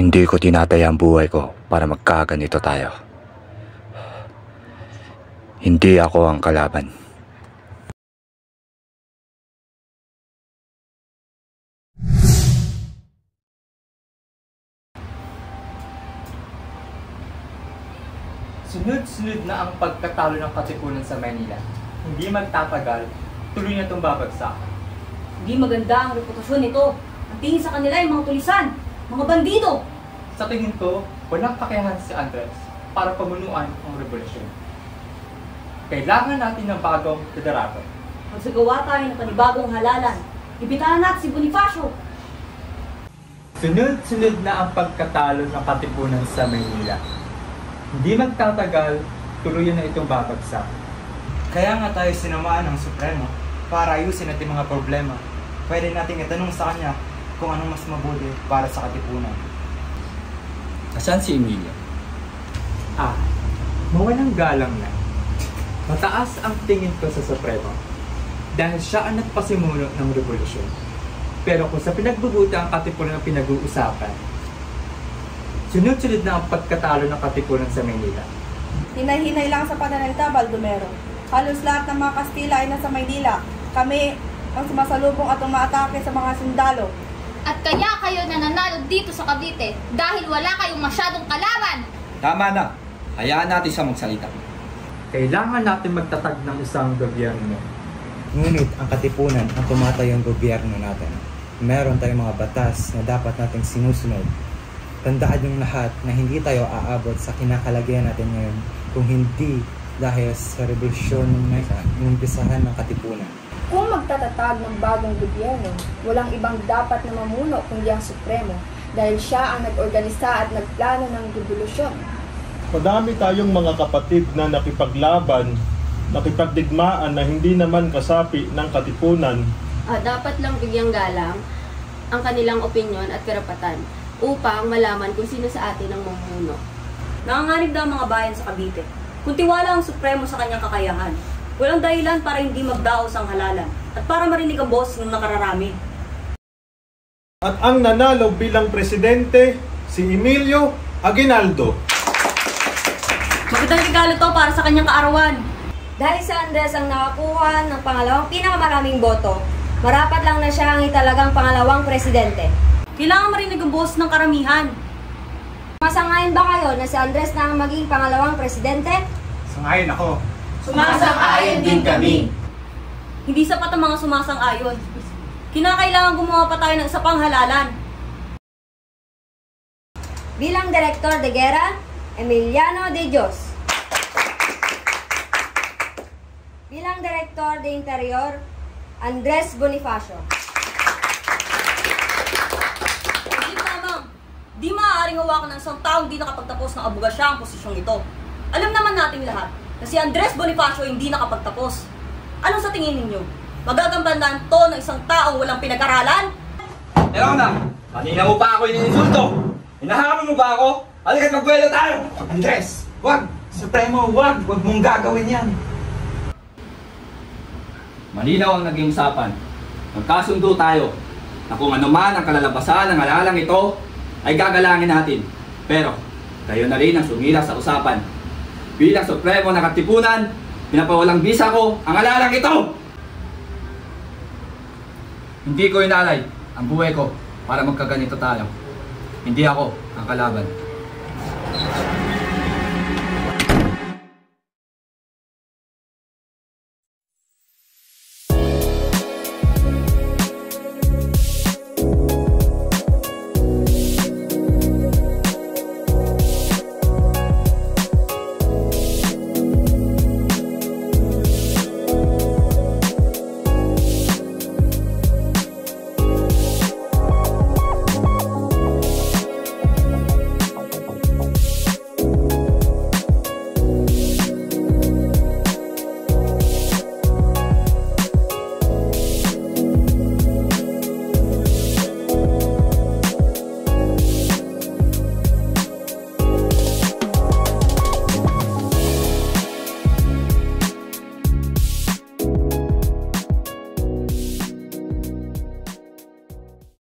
Hindi ko tinataya ang buhay ko para magkaganito tayo. Hindi ako ang kalaban. Sunod-sunod na ang pagkatalo ng Katipunan sa Maynila. Hindi magtatagal, tuloy na itong babagsak. Hindi maganda ang reputasyon nito. Ang tingin sa kanila ay mga tulisan, mga bandido. Sa tingin ko, walang kakayahan si Andres para pamunuan ang revolusyon. Kailangan natin ng bagong liderato. Magsagawa tayo ng panibagong halalan. Ibitahan natin si Bonifacio. Sunod-sunod na ang pagkatalo ng Katipunan sa Maynila. Hindi magtatagal, tuloy na itong babagsak. Kaya nga tayo sinamaan ng Supremo para ayusin natin mga problema. Pwede nating itanong sa kanya kung anong mas mabuti para sa Katipunan. Asan si Emilio? Mawalang galang na. Mataas ang tingin ko sa Supremo dahil siya ang nagpasimuno ng revolusyon. Pero kung sa pinagbubuti ang Katipunan ang pinag-uusapan, sunod-sunod na ang pagkatalo ng Katipunan sa Maynila. Hinay-hinay lang sa pananalita, Baldomero. Halos lahat ng mga Kastila ay nasa Maynila. Kami ang sumasalubong at umaatake sa mga sundalo. At kaya kayo nananalo dito sa Cavite dahil wala kayong masyadong kalaban. Tama na. Hayaan natin siya magsalita. Kailangan natin magtatag ng isang gobyerno. Ngunit ang Katipunan ang tumatayong gobyerno natin. Meron tayong mga batas na dapat nating sinusunod. Tandaan yung lahat na hindi tayo aabot sa kinakalagayan natin ngayon kung hindi dahil sa revolusyon na inumpisahan ng Katipunan. Kung magtatatag ng bagong gobyerno, walang ibang dapat na mamuno kundi ang Supremo dahil siya ang nag-organisa at nagplano ng revolusyon. Madami tayong mga kapatid na nakipaglaban, nakipagdigmaan na hindi naman kasapi ng Katipunan. Dapat lang bigyang galang ang kanilang opinyon at karapatan upang malaman kung sino sa atin ang mamuno. Nanganganib na ang mga bayan sa Cavite. Kung tiwala ang Supremo sa kanyang kakayahan, walang dahilan para hindi magdaos ang halalan at para marinig ang boses ng nakararami. At ang nanalo bilang presidente, si Emilio Aguinaldo. Magandang regalo to para sa kanyang kaarawan. Dahil si Andres ang nakakuha ng pangalawang pinakamaraming boto, marapat lang na siya ang italagang pangalawang presidente. Kailangan marinig ang boses ng karamihan. Masangayon ba kayo na si Andres na ang maging pangalawang presidente? Sangayon ako. Sumasang-ayon din kami. Hindi sapat ang mga sumasang-ayon. Kinakailangan gumawa pa tayo ng isa pang halalan. Bilang Direktor de Guerra, Emiliano de Dios. Bilang Direktor de Interior, Andres Bonifacio. Hindi tamang. Di maaaring hawakan ng isang taong di nakapagtapos ng abogasya ang posisyong ito. Alam naman nating lahat na si Andres Bonifacio hindi nakapagtapos. Ano sa tingin ninyo? Magagambandan to ng isang taong walang pinag-aralan? Ewan na! Kanina mo pa ako iniinsulto! Hinahamon mo ba ako? Halika't magbuelo tayo! Andres, wag! Supremo, wag! Wag mong gagawin yan! Malinaw ang naging usapan. Magkasundo tayo na kung ano man ang kalalabasan ng halalang ito ay gagalangin natin. Pero kayo na rin ang sumira sa usapan. Bilang Supremo ng Katipunan, pinapawalang bisa ko ang halalang ito! Hindi ko inalay ang buhay ko para magkaganito tayo. Hindi ako ang kalaban.